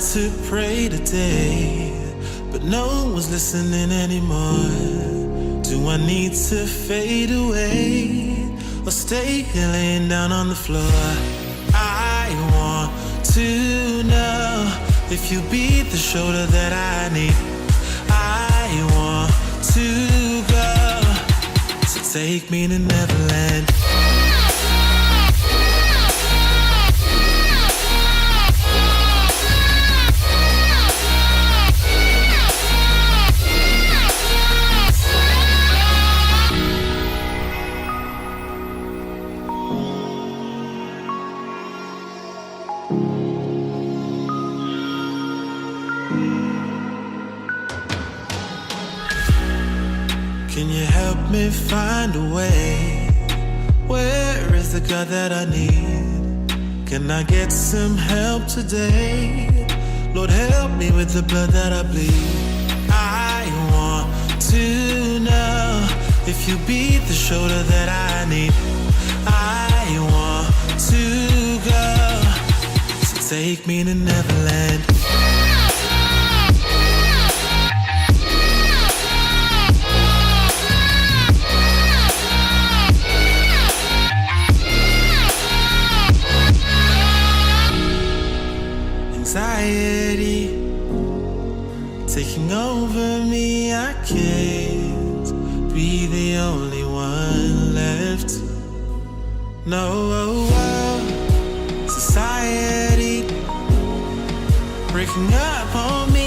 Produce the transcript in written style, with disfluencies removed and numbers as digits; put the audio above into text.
to pray today, but no one's listening anymore. Do I need to fade away or stay here laying down on the floor? I want to know if you be the shoulder that I need. I want to go, so take me to Neverland. Can you help me find a way? Where is the God that I need? Can I get some help today? Lord, help me with the blood that I bleed. I want to know if you be the shoulder that I need. I want to go, so take me to Neverland. Anxiety taking over me, I can't be the only one left. No, society breaking up on me.